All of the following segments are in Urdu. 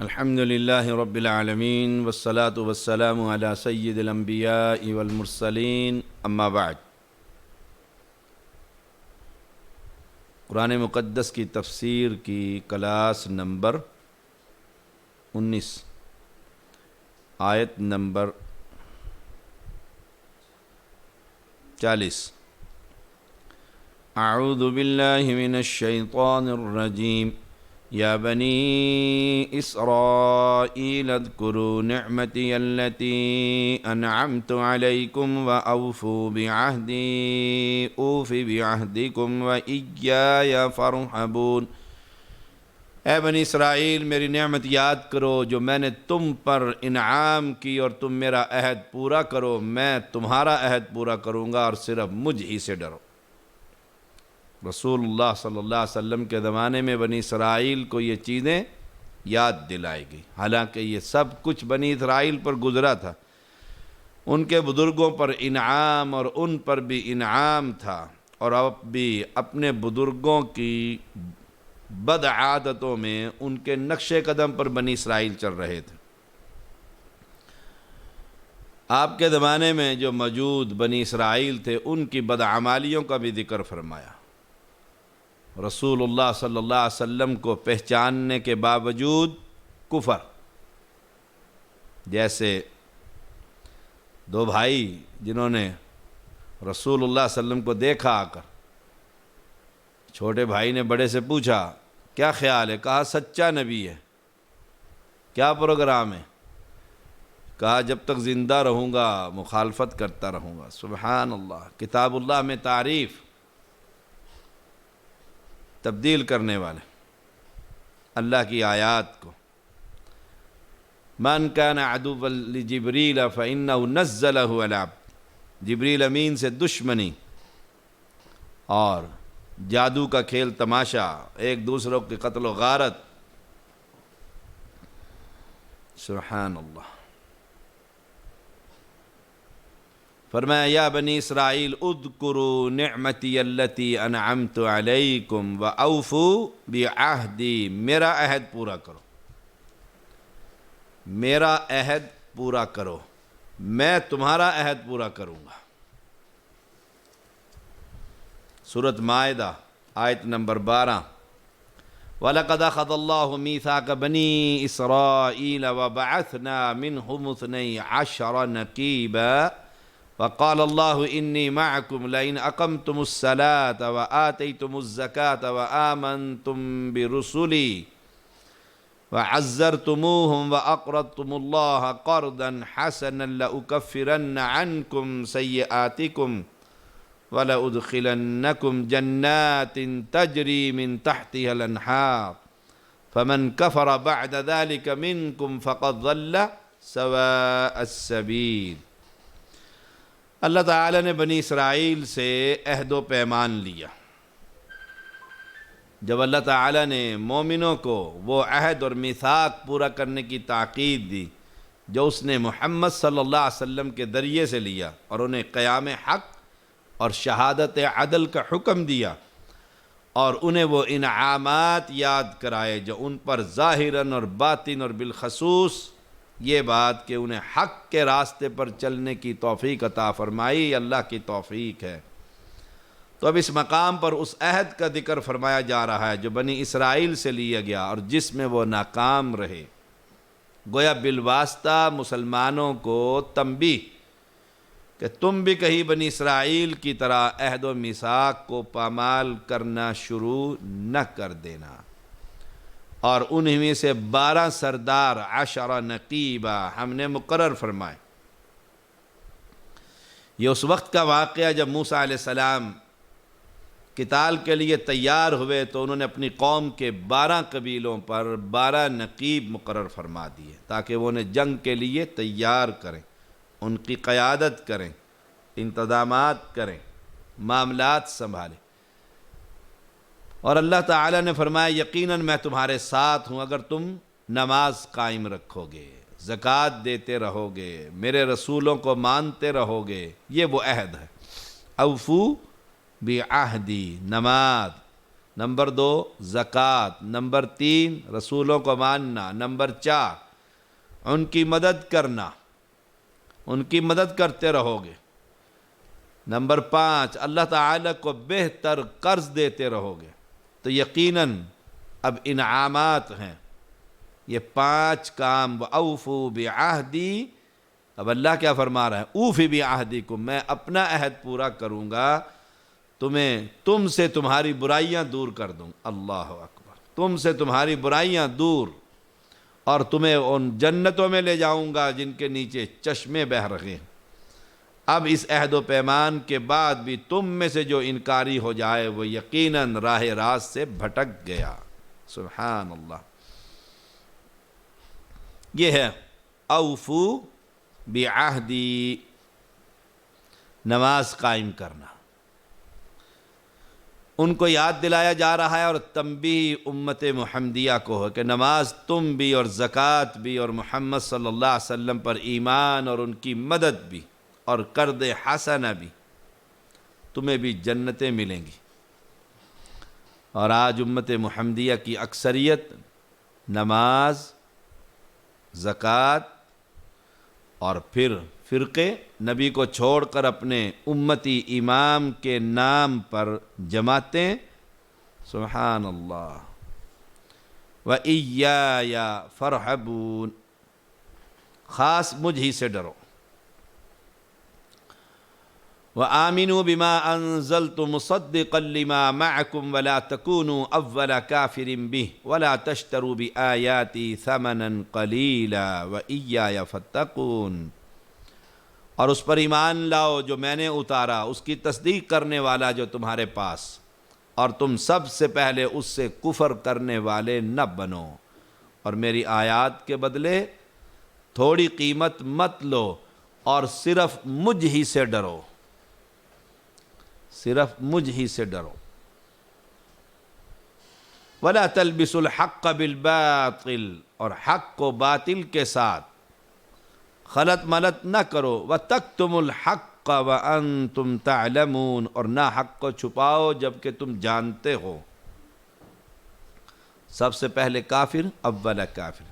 الحمد للہ رب العالمین والصلاة والسلام علی سید الانبیاء والمرسلین اما بعد۔ قرآن مقدس کی تفسیر کی کلاس نمبر 19 آیت نمبر 40۔ اعوذ باللہ من الشیطان الرجیم یا بنی اسرائیل اذکروا نعمتی التي انعمت علیکم واوفوا بعہدی اوف بعہدکم وإیای فارہبون۔ اے بنی اسرائیل، میری نعمت یاد کرو جو میں نے تم پر انعام کی، اور تم میرا عہد پورا کرو، میں تمہارا عہد پورا کروں گا، اور صرف مجھ ہی سے ڈرو۔ رسول اللہ صلی اللہ علیہ وسلم کے زمانے میں بنی اسرائیل کو یہ چیزیں یاد دلائی گئی، حالانکہ یہ سب کچھ بنی اسرائیل پر گزرا تھا، ان کے بزرگوں پر انعام اور ان پر بھی انعام تھا، اور اب بھی اپنے بزرگوں کی بد عادتوں میں ان کے نقش قدم پر بنی اسرائیل چل رہے تھے۔ آپ کے زمانے میں جو موجود بنی اسرائیل تھے ان کی بدعمالیوں کا بھی ذکر فرمایا۔ رسول اللہ صلی اللہ علیہ وسلم کو پہچاننے کے باوجود کفر، جیسے دو بھائی جنہوں نے رسول اللہ صلی اللہ علیہ وسلم کو دیکھا آ کر، چھوٹے بھائی نے بڑے سے پوچھا کیا خیال ہے؟ کہا سچا نبی ہے۔ کیا پروگرام ہے؟ کہا جب تک زندہ رہوں گا مخالفت کرتا رہوں گا۔ سبحان اللہ، کتاب اللہ میں تعریف تبدیل کرنے والے اللہ کی آیات کو۔ من کان عدوا لجبریل فإنہ نزلہ علی عبد، جبریل امین سے دشمنی اور جادو کا کھیل تماشا، ایک دوسروں کے قتل و غارت، سبحان اللہ۔ فرمایا یا بنی اسرائیل اذکروا نعمتی التی انعمت علیکم واوفوا بعہدی، میرا عہد پورا کرو، میرا عہد پورا کرو، میں تمہارا عہد پورا کروں گا۔ سورۃ مائدہ آیت نمبر 12۔ وَلَقَدْ أَخَذَ اللَّهُ مِيثَاقَ بَنِي إِسْرَائِيلَ وَبَعَثْنَا مِنْهُمُ 12 نَقِيبًا وَقَالَ اللَّهُ إِنِّي مَعَكُمْ لَئِنْ أَقَمْتُمُ الصَّلَاةَ وَآتَيْتُمُ الزَّكَاةَ وَآمَنْتُمْ بِرُسُلِي وَعَزَّرْتُمُوهُمْ وَأَقْرَضْتُمُ اللَّهَ قَرْضًا حَسَنًا لَأُكَفِّرَنَّ عَنْكُمْ سَيِّئَاتِكُمْ وَلَأُدْخِلَنَّكُمْ جَنَّاتٍ تَجْرِي مِنْ تَحْتِهَا الْأَنْهَارُ فَمَنْ كَفَرَ بَعْدَ ذَلِكَ مِنْكُمْ فَقَدْ ضَلَّ سَوَاءَ السَّبِيلِ۔ اللہ تعالیٰ نے بنی اسرائیل سے عہد و پیمان لیا۔ جب اللہ تعالیٰ نے مومنوں کو وہ عہد اور میثاق پورا کرنے کی تاکید دی جو اس نے محمد صلی اللہ علیہ وسلم کے ذریعے سے لیا، اور انہیں قیام حق اور شہادت عدل کا حکم دیا، اور انہیں وہ انعامات یاد کرائے جو ان پر ظاہراً اور باطن اور بالخصوص یہ بات کہ انہیں حق کے راستے پر چلنے کی توفیق عطا فرمائی، اللہ کی توفیق ہے۔ تو اب اس مقام پر اس عہد کا ذکر فرمایا جا رہا ہے جو بنی اسرائیل سے لیا گیا اور جس میں وہ ناکام رہے۔ گویا بالواسطہ مسلمانوں کو تنبیہ کہ تم بھی کہیں بنی اسرائیل کی طرح عہد و میثاق کو پامال کرنا شروع نہ کر دینا، اور انہی میں سے 12 سردار 10 نقیبہ ہم نے مقرر فرمائے۔ یہ اس وقت کا واقعہ جب موسیٰ علیہ السلام قتال کے لیے تیار ہوئے تو انہوں نے اپنی قوم کے 12 قبیلوں پر 12 نقیب مقرر فرما دیے تاکہ وہ انہیں جنگ کے لیے تیار کریں، ان کی قیادت کریں، انتظامات کریں، معاملات سنبھالیں۔ اور اللہ تعالیٰ نے فرمایا یقیناً میں تمہارے ساتھ ہوں اگر تم نماز قائم رکھو گے، زکوٰۃ دیتے رہو گے، میرے رسولوں کو مانتے رہو گے۔ یہ وہ عہد ہے۔ اوفو بعہدی، نماز، نمبر 2 زکوٰۃ، نمبر 3 رسولوں کو ماننا، نمبر 4 ان کی مدد کرنا، ان کی مدد کرتے رہو گے، نمبر 5 اللہ تعالیٰ کو بہتر قرض دیتے رہو گے، تو یقیناً اب انعامات ہیں یہ 5 کام۔ وَأَوْفُوا بِعَهْدِي، اب اللہ کیا فرما رہا ہے؟ اوفی بعہدکم، میں اپنا عہد پورا کروں گا، تم سے تمہاری برائیاں دور کر دوں، اللہ اکبر، تم سے تمہاری برائیاں دور، اور تمہیں ان جنتوں میں لے جاؤں گا جن کے نیچے چشمے بہہ رہے ہیں۔ اب اس عہد و پیمان کے بعد بھی تم میں سے جو انکاری ہو جائے وہ یقیناً راہ راست سے بھٹک گیا۔ سبحان اللہ، یہ ہے اوفو بعہدی، نماز قائم کرنا۔ ان کو یاد دلایا جا رہا ہے اور تنبیہ امت محمدیہ کو ہو کہ نماز تم بھی اور زکوٰۃ بھی اور محمد صلی اللہ علیہ وسلم پر ایمان اور ان کی مدد بھی اور قرض حسنہ بھی، تمہیں بھی جنتیں ملیں گی۔ اور آج امت محمدیہ کی اکثریت نماز، زکوٰۃ اور پھر فرقے نبی کو چھوڑ کر اپنے امتی امام کے نام پر جماعتیں، سبحان اللہ۔ وَإِيَّایَ فَارْحَبُونِ، خاص مجھ ہی سے ڈرو۔ وَآمِنُوا بِمَا أَنزَلْتُ مُصَدِّقًا لِمَا مَعَكُمْ وَلَا تَكُونُوا أَوَّلَ كَافِرٍ بِهِ وَلَا تَشْتَرُوا بِآيَاتِي ثَمَنًا قَلِيلًا وَإِيَّایَ فَاتَّقُونِ، اور اس پر ایمان لاؤ جو میں نے اتارا، اس کی تصدیق کرنے والا جو تمہارے پاس، اور تم سب سے پہلے اس سے کفر کرنے والے نہ بنو، اور میری آیات کے بدلے تھوڑی قیمت مت لو، اور صرف مجھ ہی سے ڈرو، صرف مجھ ہی سے ڈرو۔ وَلَا تَلْبِسُوا الْحَقَّ بِالْبَاطِلِ، اور حق کو باطل کے ساتھ خلط ملط نہ کرو۔ وَتَكْتُمُوا الْحَقَّ وَأَنْتُمْ تَعْلَمُونَ، اور نہ حق کو چھپاؤ جبکہ تم جانتے ہو۔ سب سے پہلے کافر، اول کافر،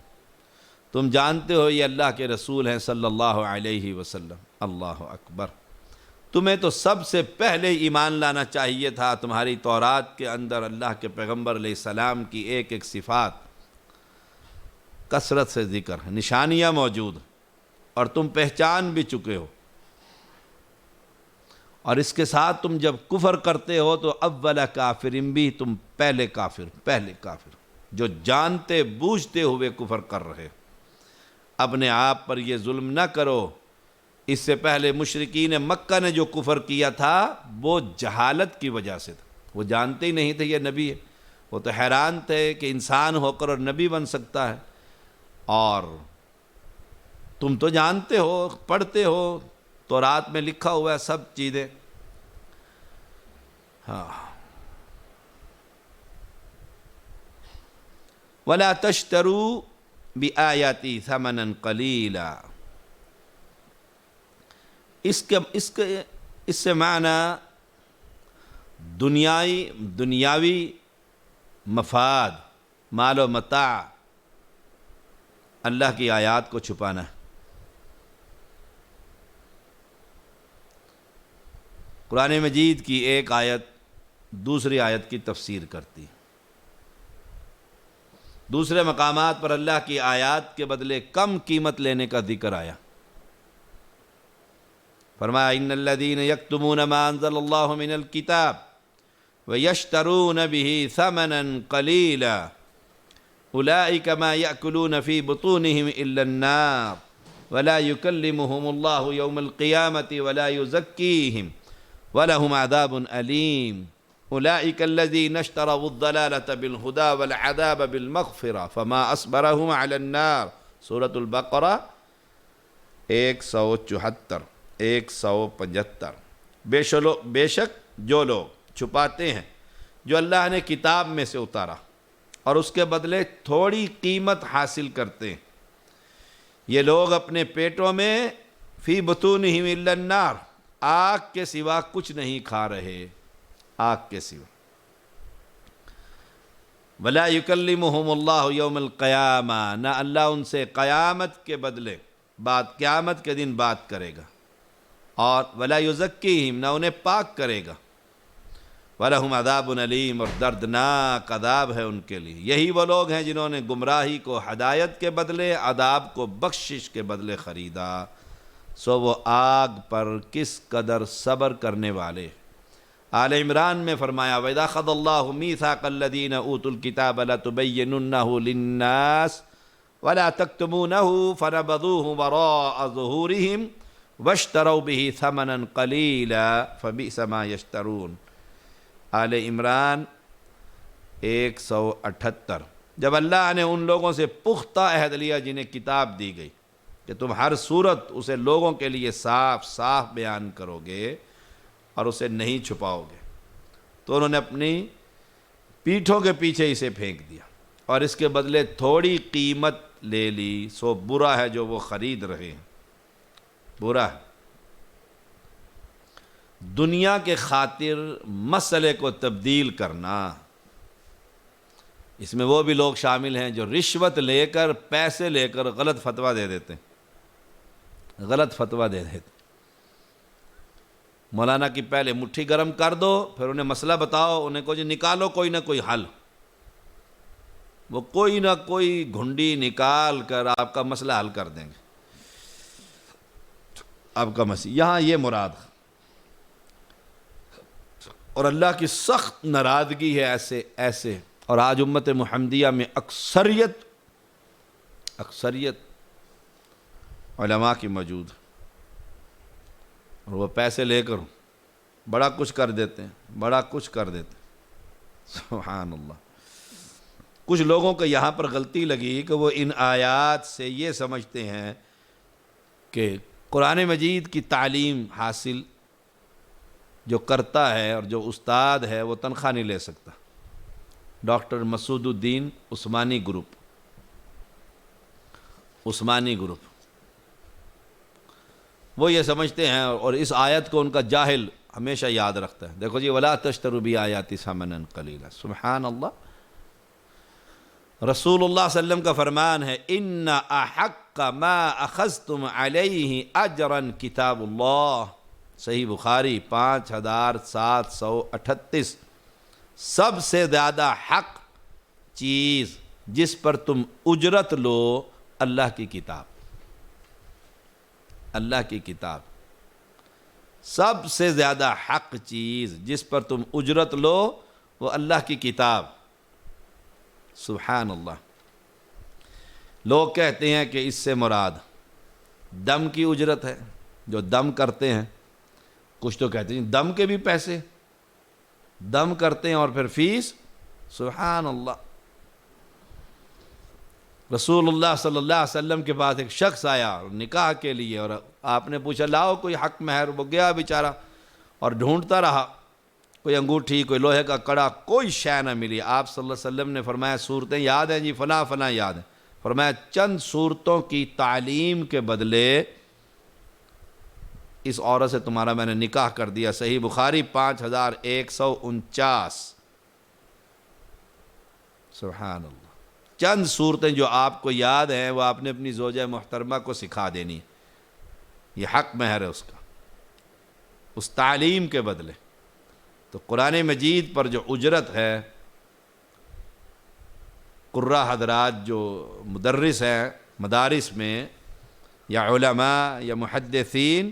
تم جانتے ہو یہ اللہ کے رسول ہیں صلی اللہ علیہ وسلم، اللہ اکبر۔ تمہیں تو سب سے پہلے ایمان لانا چاہیے تھا، تمہاری تورات کے اندر اللہ کے پیغمبر علیہ السلام کی ایک ایک صفات کثرت سے ذکر ہے، نشانیاں موجود ہیں، اور تم پہچان بھی چکے ہو، اور اس کے ساتھ تم جب کفر کرتے ہو تو اول کافرین بھی، تم پہلے کافر جو جانتے بوجھتے ہوئے کفر کر رہے۔ اپنے آپ پر یہ ظلم نہ کرو، اس سے پہلے مشرکین مکہ نے جو کفر کیا تھا وہ جہالت کی وجہ سے تھا، وہ جانتے ہی نہیں تھے یہ نبی ہے، وہ تو حیران تھے کہ انسان ہو کر اور نبی بن سکتا ہے، اور تم تو جانتے ہو، پڑھتے ہو، تورات میں لکھا ہوا ہے سب چیزیں۔ ہاں، وَلَا تَشْتَرُوا بِآيَاتِي ثَمَنًا قَلِيلًا، اس سے معنی دنیاوی مفاد، مال و متاع، اللہ کی آیات کو چھپانا ہے۔ قرآن مجید کی ایک آیت دوسری آیت کی تفسیر کرتی، دوسرے مقامات پر اللہ کی آیات کے بدلے کم قیمت لینے کا ذکر آیا۔ فرمایا ان الذین یکتمون ما انزل اللہ من الکتاب ویشترون به ثمنا قلیلا اولئک ما یأکلون فی بطونہم الا النار ولا یکلمہم اللہ یوم القیامۃ ولا یزکیہم ولہم عذاب علیم اولئک الذین اشتروا الضلالۃ بالہدی والعذاب بالمغفرۃ فما اصبرہم علی النار، سورۃ البقرہ 174 175۔ بے شک جو لوگ چھپاتے ہیں جو اللہ نے کتاب میں سے اتارا اور اس کے بدلے تھوڑی قیمت حاصل کرتے ہیں، یہ لوگ اپنے پیٹوں میں فی بطونہم الا النار، آگ کے سوا کچھ نہیں کھا رہے، آگ کے سوا۔ ولا یکلمہم اللہ یوم القیامہ، نہ اللہ ان سے قیامت کے بدلے قیامت کے دن بات کرے گا، اور ولا یزکیہم، نہ انہیں پاک کرے گا، وَلَهُمْ عَذَابٌ علیم، اور دردناک عذاب ہے ان کے لیے۔ یہی وہ لوگ ہیں جنہوں نے گمراہی کو ہدایت کے بدلے، عذاب کو بخشش کے بدلے خریدا، سو وہ آگ پر کس قدر صبر کرنے والے۔ آل عمران میں فرمایا وَإِذَا أَخَذَ اللَّهُ مِيثَاقَ الَّذِينَ أُوتُوا الْكِتَابَ لَتُبَيِّنُنَّهُ لِلنَّاسِ وَلَا تَكْتُمُونَهُ فَنَبَذُوهُ وَرَاءَ ظُهُورِهِمْ وَاشْتَرَوْا بِهِ ثَمَنًا قَلِيلًا فَبِئْسَ مَا يَشْتَرُونَ۔ آل عمران 178۔ جب اللہ نے ان لوگوں سے پختہ عہد لیا جنہیں کتاب دی گئی کہ تم ہر صورت اسے لوگوں کے لیے صاف صاف بیان کرو گے اور اسے نہیں چھپاؤ گے، تو انہوں نے اپنی پیٹھوں کے پیچھے اسے پھینک دیا اور اس کے بدلے تھوڑی قیمت لے لی، سو برا ہے جو وہ خرید رہے ہیں، برا ہے۔ دنیا کے خاطر مسئلے کو تبدیل کرنا، اس میں وہ بھی لوگ شامل ہیں جو رشوت لے کر، پیسے لے کر غلط فتویٰ دے دیتے ہیں، غلط فتویٰ دے دیتے ہیں۔ مولانا کی پہلے مٹھی گرم کر دو، پھر انہیں مسئلہ بتاؤ، انہیں کو جی نکالو کوئی نہ کوئی حل، وہ کوئی نہ کوئی گھنڈی نکال کر آپ کا مسئلہ حل کر دیں گے، آپ کا مسئلہ۔ یہاں یہ مراد، اور اللہ کی سخت ناراضگی ہے ایسے، اور آج امت محمدیہ میں اکثریت علماء کی موجود ہے، اور وہ پیسے لے کر بڑا کچھ کر دیتے ہیں، سبحان اللہ۔ کچھ لوگوں کو یہاں پر غلطی لگی کہ وہ ان آیات سے یہ سمجھتے ہیں کہ قرآن مجید کی تعلیم حاصل جو کرتا ہے اور جو استاد ہے وہ تنخواہ نہیں لے سکتا۔ ڈاکٹر مسعود الدین عثمانی گروپ، وہ یہ سمجھتے ہیں، اور اس آیت کو ان کا جاہل ہمیشہ یاد رکھتا ہے۔ دیکھو جی وَلَا تَشْتَرُوا بِآيَاتِ ثَمَنًا قَلِيلًا، سبحان اللہ۔ رسول اللہ صلی اللہ علیہ وسلم کا فرمان ہے إِنَّ أَحَقَّ مَا أَخَذْتُمْ عَلَيْهِ أَجْرًا کتاب اللہ، صحیح بخاری 5738۔ سب سے زیادہ حق چیز جس پر تم اجرت لو، اللہ کی کتاب، اللہ کی کتاب۔ سب سے زیادہ حق چیز جس پر تم اجرت لو وہ اللہ کی کتاب، سبحان اللہ۔ لوگ کہتے ہیں کہ اس سے مراد دم کی اجرت ہے، جو دم کرتے ہیں۔ کچھ تو کہتے ہیں دم کے بھی پیسے، دم کرتے ہیں اور پھر فیس، سبحان اللہ۔ رسول اللہ صلی اللہ علیہ وسلم کے پاس ایک شخص آیا نکاح کے لیے، اور آپ نے پوچھا لاؤ کوئی حق مہر، وہ گیا بیچارہ اور ڈھونڈتا رہا، کوئی انگوٹھی، کوئی لوہے کا کڑا، کوئی شے نہ ملی۔ آپ صلی اللہ علیہ وسلم نے فرمایا صورتیں یاد ہیں جی، فلاں فلاں یاد ہیں، فرمایا چند صورتوں کی تعلیم کے بدلے اس عورت سے تمہارا میں نے نکاح کر دیا۔ صحیح بخاری 5149۔ سبحان اللہ۔ چند صورتیں جو آپ کو یاد ہیں وہ آپ نے اپنی زوجہ محترمہ کو سکھا دینی، یہ حق مہر ہے اس کا، اس تعلیم کے بدلے۔ تو قرآن مجید پر جو اجرت ہے، قراء حضرات جو مدرس ہیں مدارس میں، یا علماء یا محدثین،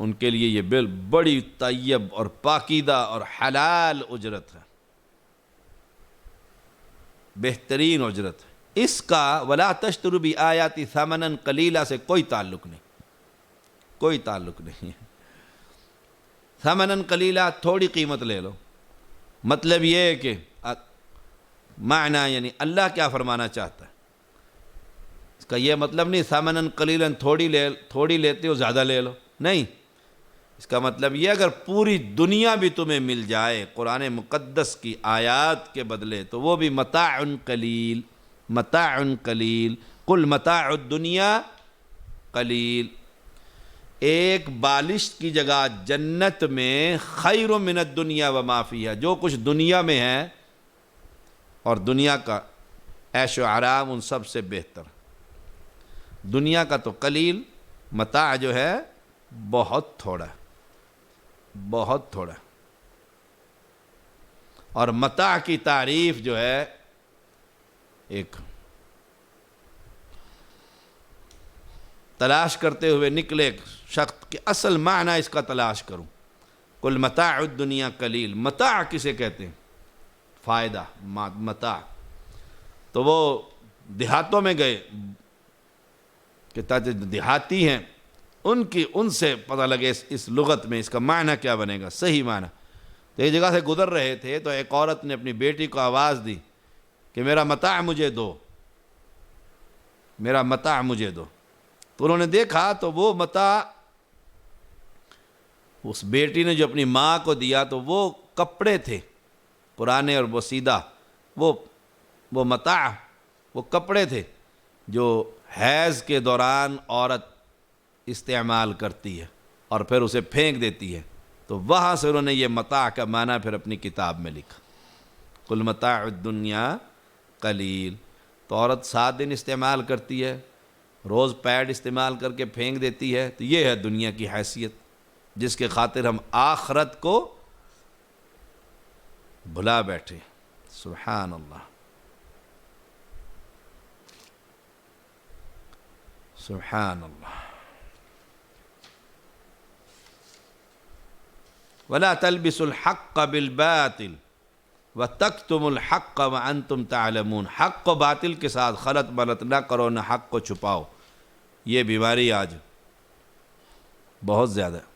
ان کے لیے یہ بڑی طیب اور پاکیدہ اور حلال اجرت ہے، بہترین اجرت ہے۔ اس کا وَلَا تَشْتَرُوا بِآيَاتِ ثَمَنًا قَلِيلًا سے کوئی تعلق نہیں ہے۔ ثَمَنًا قَلِيلًا تھوڑی قیمت لے لو، مطلب یہ ہے کہ معنی یعنی اللہ کیا فرمانا چاہتا ہے، اس کا یہ مطلب نہیں ثَمَنًا قَلِيلًا تھوڑی لیتے ہو زیادہ لے لو، نہیں، اس کا مطلب یہ اگر پوری دنیا بھی تمہیں مل جائے قرآن مقدس کی آیات کے بدلے تو وہ بھی متاع قلیل، متاع قلیل، قل متاع الدنیا قلیل۔ ایک بالشت کی جگہ جنت میں خیر من الدنیا و ما فیہا، جو کچھ دنیا میں ہے اور دنیا کا عیش و آرام ان سب سے بہتر۔ دنیا کا تو قلیل، متاع جو ہے بہت تھوڑا، بہت تھوڑا۔ اور متاع کی تعریف جو ہے ایک تلاش کرتے ہوئے نکلے ایک شخص کہ اصل معنی اس کا تلاش کروں۔ کل متاع الدنیا قلیل، متاع کسے کہتے ہیں؟ فائدہ، متاع۔ تو وہ دیہاتوں میں گئے کہ تاکہ دیہاتی ہیں ان سے پتہ لگے اس لغت میں اس کا معنی کیا بنے گا، صحیح معنی۔ تو ایک جگہ سے گزر رہے تھے تو ایک عورت نے اپنی بیٹی کو آواز دی کہ میرا متاع مجھے دو، میرا متاع مجھے دو۔ تو انہوں نے دیکھا تو وہ متاع اس بیٹی نے جو اپنی ماں کو دیا تو وہ کپڑے تھے پرانے اور بوسیدہ، وہ متاع، وہ کپڑے تھے جو حیض کے دوران عورت استعمال کرتی ہے اور پھر اسے پھینک دیتی ہے۔ تو وہاں سے انہوں نے یہ متاع کا معنی پھر اپنی کتاب میں لکھا، قل متاع الدنیا قلیل۔ تو عورت 7 دن استعمال کرتی ہے، روز پیڈ استعمال کر کے پھینک دیتی ہے، تو یہ ہے دنیا کی حیثیت جس کے خاطر ہم آخرت کو بھلا بیٹھے۔ سبحان اللہ، سبحان اللہ۔ وَلَا تَلْبِسُوا الْحَقَّ بِالْبَاطِلِ وَتَكْتُمُوا الْحَقَّ وَأَنْتُمْ تَعْلَمُونَ۔ حق و باطل کے ساتھ خلط ملط نہ کرو، نہ حق کو چھپاؤ۔ یہ بیماری آج بہت زیادہ ہے۔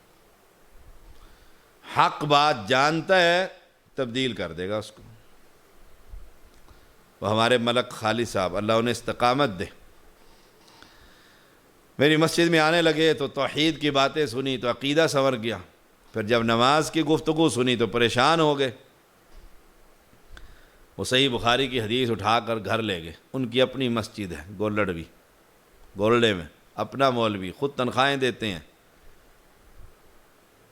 حق بات جانتا ہے تبدیل کر دے گا اس کو۔ وہ ہمارے ملک خالی صاحب، اللہ انہیں استقامت دے، میری مسجد میں آنے لگے تو توحید کی باتیں سنی تو عقیدہ سنور گیا، پھر جب نماز کی گفتگو سنی تو پریشان ہو گئے۔ وہ صحیح بخاری کی حدیث اٹھا کر گھر لے گئے۔ ان کی اپنی مسجد ہے گولڑوی، گولڑے میں اپنا مولوی، خود تنخواہیں دیتے ہیں۔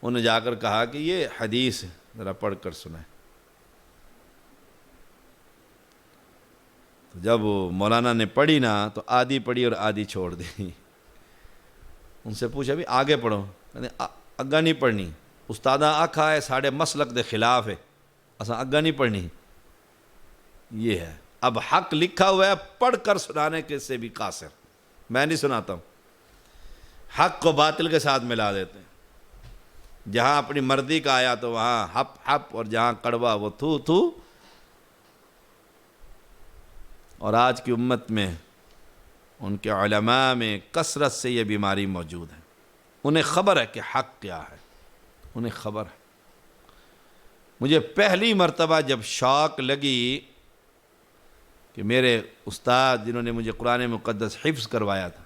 انہیں جا کر کہا کہ یہ حدیث ذرا پڑھ کر سنائیں۔ تو جب مولانا نے پڑھی نا تو آدھی پڑھی اور آدھی چھوڑ دی۔ ان سے پوچھا بھی آگے پڑھو، کہتے اگا نہیں پڑھنی، استادہ آکھا ہے ساڑھے مسلک دے خلاف ہے، اساں اگا نہیں پڑھنی۔ یہ ہے، اب حق لکھا ہوا ہے، پڑھ کر سنانے کے سے بھی قاصر، میں نہیں سناتا ہوں۔ حق کو باطل کے ساتھ ملا دیتے ہیں، جہاں اپنی مرضی کا آیا تو وہاں ہپ ہپ، اور جہاں کڑوا وہ تھو تھو۔ اور آج کی امت میں ان کے علماء میں کثرت سے یہ بیماری موجود ہے۔ انہیں خبر ہے کہ حق کیا ہے، انہیں خبر ہے۔ مجھے پہلی مرتبہ جب شوق لگی کہ میرے استاد جنہوں نے مجھے قرآن مقدس حفظ کروایا تھا،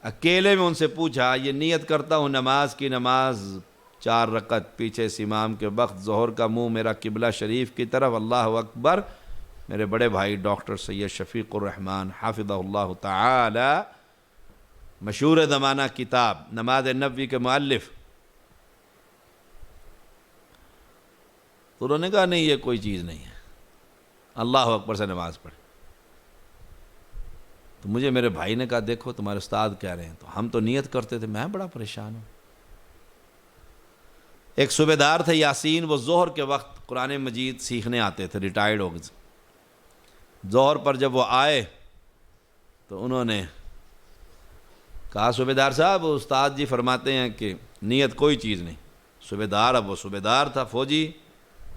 اکیلے میں ان سے پوچھا، یہ نیت کرتا ہوں نماز کی، نماز 4 رکعت پیچھے سے امام کے وقت، ظہر کا منہ میرا قبلہ شریف کی طرف، اللہ اکبر۔ میرے بڑے بھائی ڈاکٹر سید شفیق الرحمان حافظہ اللہ تعالی، مشہور زمانہ کتاب نماز نبوی کے مؤلف، تو انہوں نے کہا نہیں یہ کوئی چیز نہیں ہے، اللہ اکبر سے نماز پڑھ۔ تو مجھے میرے بھائی نے کہا دیکھو تمہارے استاد کہہ رہے ہیں، تو ہم تو نیت کرتے تھے، میں بڑا پریشان ہوں۔ ایک صوبے دار تھے یاسین، وہ ظہر کے وقت قرآن مجید سیکھنے آتے تھے، ریٹائرڈ ہو گئے۔ ظہر پر جب وہ آئے تو انہوں نے کہا صوبے دار صاحب استاد جی فرماتے ہیں کہ نیت کوئی چیز نہیں۔ صوبے دار، اب وہ صوبے دار تھا، فوجی،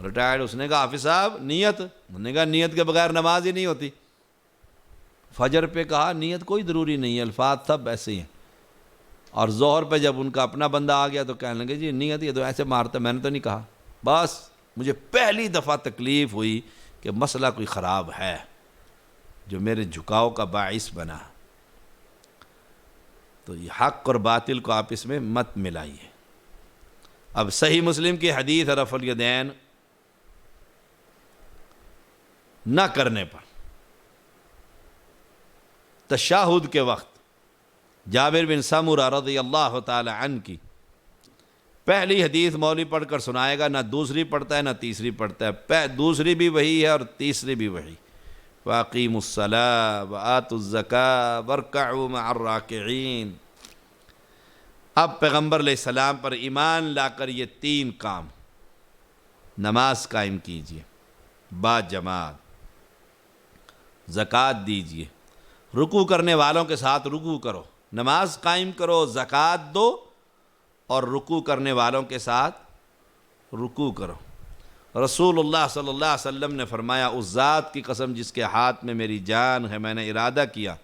ریٹائرڈ، اس نے کہا حافظ صاحب نیت، انہوں نے کہا نیت کے بغیر نماز ہی نہیں ہوتی۔ فجر پہ کہا نیت کوئی ضروری نہیں ہے، الفاظ سب ایسے ہی ہیں۔ اور ظہر پہ جب ان کا اپنا بندہ آ گیا تو کہنے لگے جی نیت یہ تو ایسے مارتا، میں نے تو نہیں کہا۔ بس مجھے پہلی دفعہ تکلیف ہوئی کہ مسئلہ کوئی خراب ہے جو میرے جھکاؤ کا باعث بنا۔ تو یہ حق اور باطل کو آپ اس میں مت ملائیے۔ اب صحیح مسلم کی حدیث رفع الیدین نہ کرنے پر تشہد کے وقت جابر بن سمرہ رضی اللہ تعالی عنہ کی پہلی حدیث مولوی پڑھ کر سنائے گا، نہ دوسری پڑھتا ہے نہ تیسری پڑھتا ہے، دوسری بھی وہی ہے اور تیسری بھی وہی۔ وَأَقِيمُوا الصَّلَاةَ وَآتُوا الزَّكَاةَ وَارْكَعُوا مَعَ الرَّاكِعِينَ۔ اب پیغمبر علیہ السلام پر ایمان لا کر یہ تین کام، نماز قائم کیجئے با جماعت، زکوٰۃ دیجئے، رکوع کرنے والوں کے ساتھ رکوع کرو، نماز قائم کرو، زکوٰۃ دو اور رکوع کرنے والوں کے ساتھ رکوع کرو۔ رسول اللہ صلی اللہ علیہ وسلم نے فرمایا، اس ذات کی قسم جس کے ہاتھ میں میری جان ہے، میں نے ارادہ کیا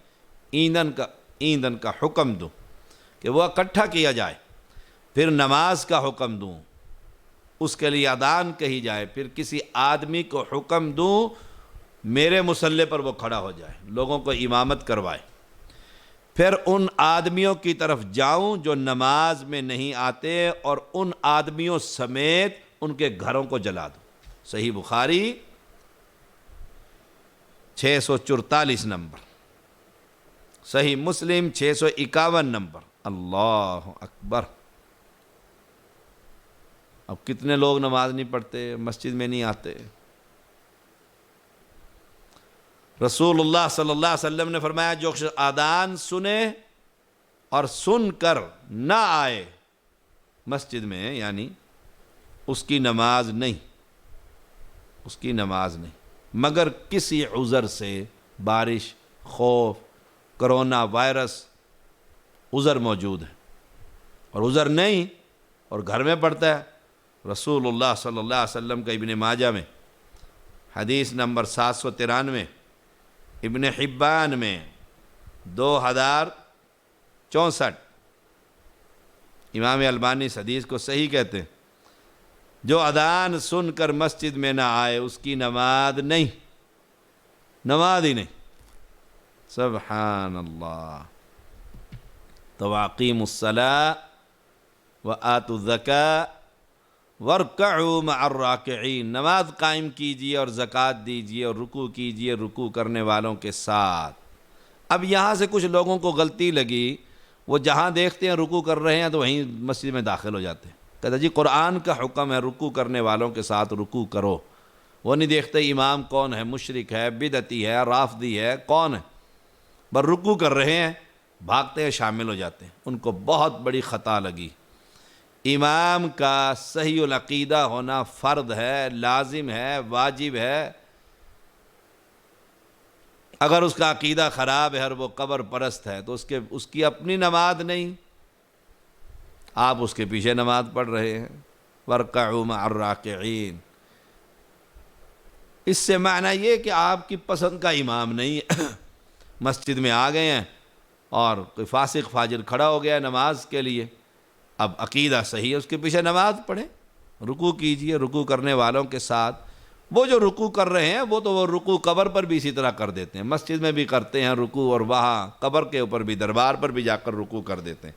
ایندھن کا حکم دوں کہ وہ اکٹھا کیا جائے، پھر نماز کا حکم دوں، اس کے لیے اذان کہی جائے، پھر کسی آدمی کو حکم دوں میرے مصلی پر وہ کھڑا ہو جائے، لوگوں کو امامت کروائے، پھر ان آدمیوں کی طرف جاؤں جو نماز میں نہیں آتے اور ان آدمیوں سمیت ان کے گھروں کو جلا دوں۔ صحیح بخاری 644 نمبر، صحیح مسلم 651 نمبر۔ اللہ اکبر! اب کتنے لوگ نماز نہیں پڑھتے، مسجد میں نہیں آتے۔ رسول اللہ صلی اللہ علیہ وسلم نے فرمایا، جو شخص اذان سنے اور سن کر نہ آئے مسجد میں، یعنی اس کی نماز نہیں، اس کی نماز نہیں، مگر کسی عذر سے، بارش، خوف، کرونا وائرس، عذر موجود ہے، اور عذر نہیں اور گھر میں پڑھتا ہے۔ رسول اللہ صلی اللہ علیہ وسلم کا ابن ماجہ میں حدیث نمبر 793، ابن حبان میں 2064، امام البانی اس حدیث کو صحیح کہتے ہیں، جو اذان سن کر مسجد میں نہ آئے اس کی نماز نہیں، نماز ہی نہیں۔ سبحان اللہ! تو وَأَقِيمُوا الصَّلَاةَ وَآتُوا الزَّكَاةَ وَارْكَعُوا مَعَ الرَّاكِعِينَ، نماز قائم کیجئے اور زکوٰۃ دیجئے اور رکوع کیجئے رکوع کرنے والوں کے ساتھ۔ اب یہاں سے کچھ لوگوں کو غلطی لگی، وہ جہاں دیکھتے ہیں رکوع کر رہے ہیں تو وہیں مسجد میں داخل ہو جاتے ہیں، کہتے جی قرآن کا حکم ہے رکوع کرنے والوں کے ساتھ رکوع کرو، وہ نہیں دیکھتے امام کون ہے، مشرک ہے، بدعتی ہے، رافضی ہے، کون ہے، بس رکوع کر رہے ہیں، بھاگتے ہیں، شامل ہو جاتے ہیں۔ ان کو بہت بڑی خطا لگی۔ امام کا صحیح العقیدہ ہونا فرض ہے، لازم ہے، واجب ہے۔ اگر اس کا عقیدہ خراب ہے اور وہ قبر پرست ہے تو اس کی اپنی نماز نہیں، آپ اس کے پیچھے نماز پڑھ رہے ہیں۔ وَارْكَعُوا مَعَ الرَّاكِعِينَ، اس سے معنی یہ کہ آپ کی پسند کا امام نہیں ہے، مسجد میں آ گئے ہیں اور کوئی فاسق فاجر کھڑا ہو گیا نماز کے لیے، اب عقیدہ صحیح ہے، اس کے پیچھے نماز پڑھیں، رکوع کیجئے رکوع کرنے والوں کے ساتھ۔ وہ جو رکوع کر رہے ہیں وہ رکوع قبر پر بھی اسی طرح کر دیتے ہیں، مسجد میں بھی کرتے ہیں رکوع، اور وہاں قبر کے اوپر بھی، دربار پر بھی جا کر رکوع کر دیتے ہیں۔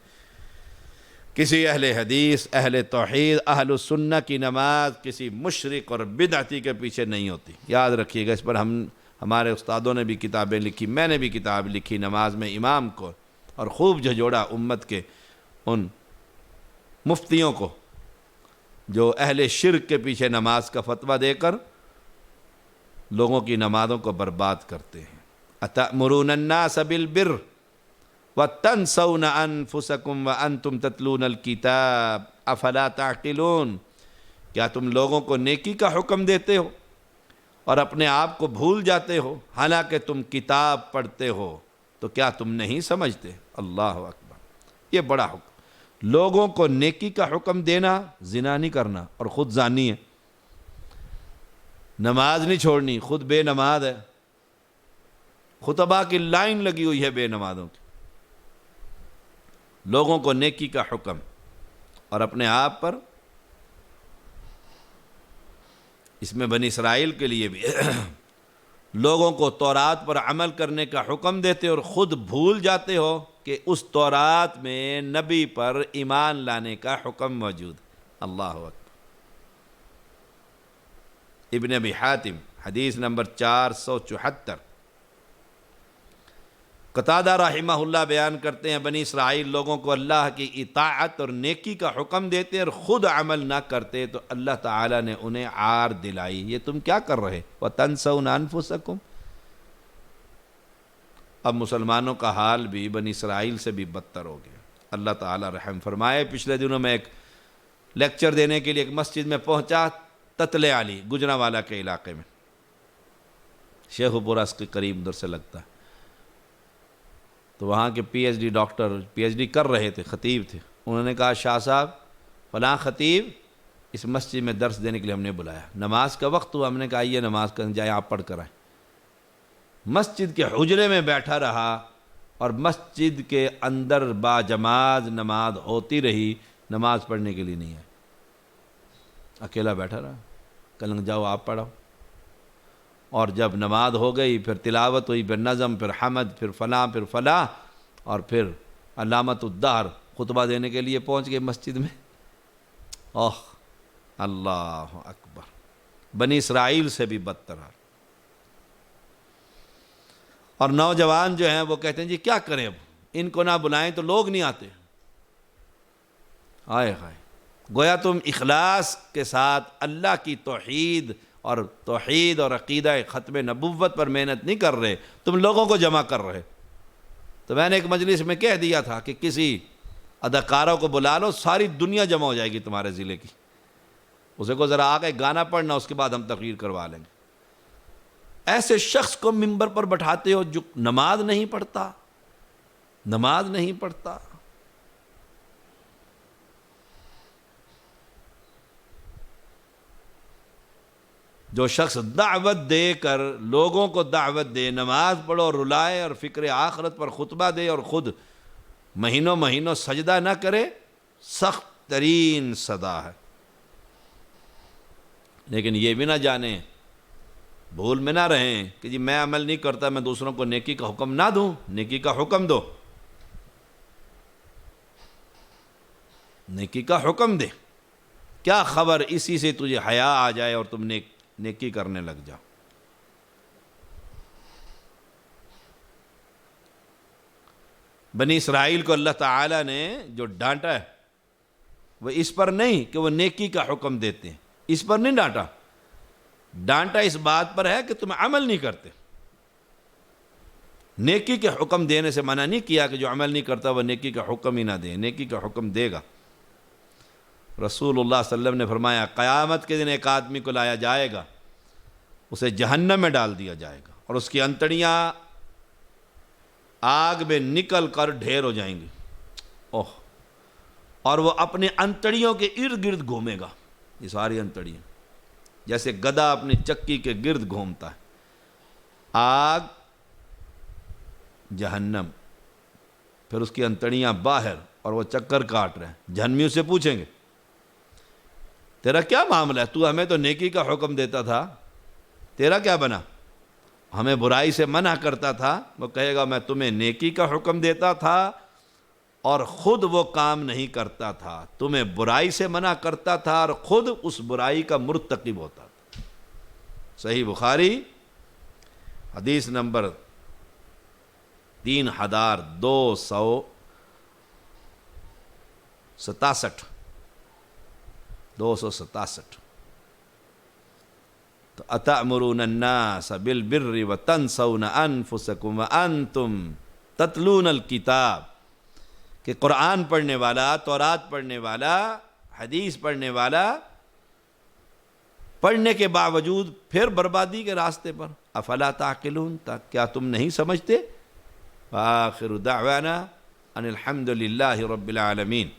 کسی اہل حدیث، اہل توحید، اہل السنہ کی نماز کسی مشرک اور بدعتی کے پیچھے نہیں ہوتی، یاد رکھیے گا۔ اس پر ہمارے استادوں نے بھی کتابیں لکھی، میں نے بھی کتاب لکھی نماز میں امام کو، اور خوب جھجوڑا امت کے ان مفتیوں کو جو اہل شرک کے پیچھے نماز کا فتویٰ دے کر لوگوں کی نمازوں کو برباد کرتے ہیں۔ أَتَأْمُرُونَ النَّاسَ بِالْبِرِّ وَتَنْسَوْنَ أَنفُسَكُمْ وَأَنْتُمْ تَتْلُونَ الْكِتَابَ أَفَلَا تَعْقِلُونَ، کیا تم لوگوں کو نیکی کا حکم دیتے ہو اور اپنے آپ کو بھول جاتے ہو، حالانکہ تم کتاب پڑھتے ہو، تو کیا تم نہیں سمجھتے؟ اللہ اکبر! یہ بڑا حکم، لوگوں کو نیکی کا حکم دینا، زنا نہیں کرنا، اور خود زانی ہے، نماز نہیں چھوڑنی، خود بے نماز ہے، خطبہ کی لائن لگی ہوئی ہے بے نمازوں کی۔ لوگوں کو نیکی کا حکم اور اپنے آپ پر، اس میں بنی اسرائیل کے لیے بھی لوگوں کو تورات پر عمل کرنے کا حکم دیتے اور خود بھول جاتے ہو کہ اس تورات میں نبی پر ایمان لانے کا حکم موجود۔ اللہ اکبر! ابن ابی حاتم حدیث نمبر 474، قتادہ رحمہ اللہ بیان کرتے ہیں بنی اسرائیل لوگوں کو اللہ کی اطاعت اور نیکی کا حکم دیتے اور خود عمل نہ کرتے تو اللہ تعالیٰ نے انہیں عار دلائی، یہ تم کیا کر رہے وَتَنْسَوْنَ أَنفُسَكُمْ۔ اب مسلمانوں کا حال بھی بنی اسرائیل سے بھی بدتر ہو گیا، اللہ تعالیٰ رحم فرمائے۔ پچھلے دنوں میں ایک لیکچر دینے کے لیے ایک مسجد میں پہنچا، تتلے علی گجرانوالہ کے علاقے میں، شیخ پورہ کے قریب ادھر سے لگتا ہے، تو وہاں کے P H D doctor P H D کر رہے تھے، خطیب تھے، انہوں نے کہا شاہ صاحب فلاں خطیب اس مسجد میں درس دینے کے لیے ہم نے بلایا، نماز کا وقت ہوا، ہم نے کہا یہ نماز کا جائے آپ پڑھ کر آئیں۔ مسجد کے حجرے میں بیٹھا رہا اور مسجد کے اندر با جماعت نماز ہوتی رہی، نماز پڑھنے کے لیے نہیں آئے، اکیلا بیٹھا رہا، کلنگ جاؤ آپ پڑھاؤ۔ اور جب نماز ہو گئی پھر تلاوت ہوئی، پھر نظم، پھر حمد، پھر فلاں، پھر فلاں، اور پھر علامت الدہر خطبہ دینے کے لیے پہنچ گئے مسجد میں۔ اوہ اللہ اکبر، بنی اسرائیل سے بھی بدتر حال۔ اور نوجوان جو ہیں وہ کہتے ہیں جی کیا کریں، اب ان کو نہ بلائیں تو لوگ نہیں آتے۔ آئے ہائے، گویا تم اخلاص کے ساتھ اللہ کی توحید اور عقیدہ ختم نبوت پر محنت نہیں کر رہے، تم لوگوں کو جمع کر رہے۔ تو میں نے ایک مجلس میں کہہ دیا تھا کہ کسی اداکاروں کو بلا لو، ساری دنیا جمع ہو جائے گی تمہارے ضلع کی، اسے کو ذرا آگے گانا پڑھنا، اس کے بعد ہم تقریر کروا لیں گے۔ ایسے شخص کو ممبر پر بٹھاتے ہو جو نماز نہیں پڑھتا، نماز نہیں پڑھتا۔ جو شخص دعوت دے کر لوگوں کو دعوت دے، نماز پڑھو اور رلائے اور فکر آخرت پر خطبہ دے اور خود مہینوں مہینوں سجدہ نہ کرے، سخت ترین سزا ہے۔ لیکن یہ بھی نہ جانیں، بھول میں نہ رہیں کہ جی میں عمل نہیں کرتا، میں دوسروں کو نیکی کا حکم نہ دوں، نیکی کا حکم دو، نیکی کا حکم دے۔ کیا خبر اسی سے تجھے حیا آ جائے اور تم نیکی کرنے لگ جاؤ۔ بنی اسرائیل کو اللہ تعالیٰ نے جو ڈانٹا ہے وہ اس پر نہیں کہ وہ نیکی کا حکم دیتے ہیں، اس پر نہیں ڈانٹا، ڈانٹا اس بات پر ہے کہ تم عمل نہیں کرتے۔ نیکی کے حکم دینے سے منع نہیں کیا کہ جو عمل نہیں کرتا وہ نیکی کا حکم ہی نہ دے، نیکی کا حکم دے گا۔ رسول اللہ صلی اللہ علیہ وسلم نے فرمایا قیامت کے دن ایک آدمی کو لایا جائے گا، اسے جہنم میں ڈال دیا جائے گا اور اس کی انتڑیاں آگ میں نکل کر ڈھیر ہو جائیں گی، اوہ، اور وہ اپنی انتڑیوں کے ارد گرد گھومے گا، یہ ساری انتڑیاں جیسے گدھا اپنی چکی کے گرد گھومتا ہے۔ آگ، جہنم، پھر اس کی انتڑیاں باہر اور وہ چکر کاٹ رہے ہیں۔ جہنمیوں سے پوچھیں گے تیرا کیا معاملہ ہے، تو ہمیں تو نیکی کا حکم دیتا تھا، تیرا کیا بنا، ہمیں برائی سے منع کرتا تھا۔ وہ کہے گا میں تمہیں نیکی کا حکم دیتا تھا اور خود وہ کام نہیں کرتا تھا، تمہیں برائی سے منع کرتا تھا اور خود اس برائی کا مرتکب ہوتا تھا۔ صحیح بخاری حدیث نمبر 3267 تو اتأمرون الناس بالبر وتنسون انفسکم وانتم تتلون الکتاب، کہ قرآن پڑھنے والا، تورات پڑھنے والا، حدیث پڑھنے والا پڑھنے کے باوجود پھر بربادی کے راستے پر، افلا تعقلون، کیا تم نہیں سمجھتے؟ وآخر دعوانا ان الحمد للہ رب العالمین۔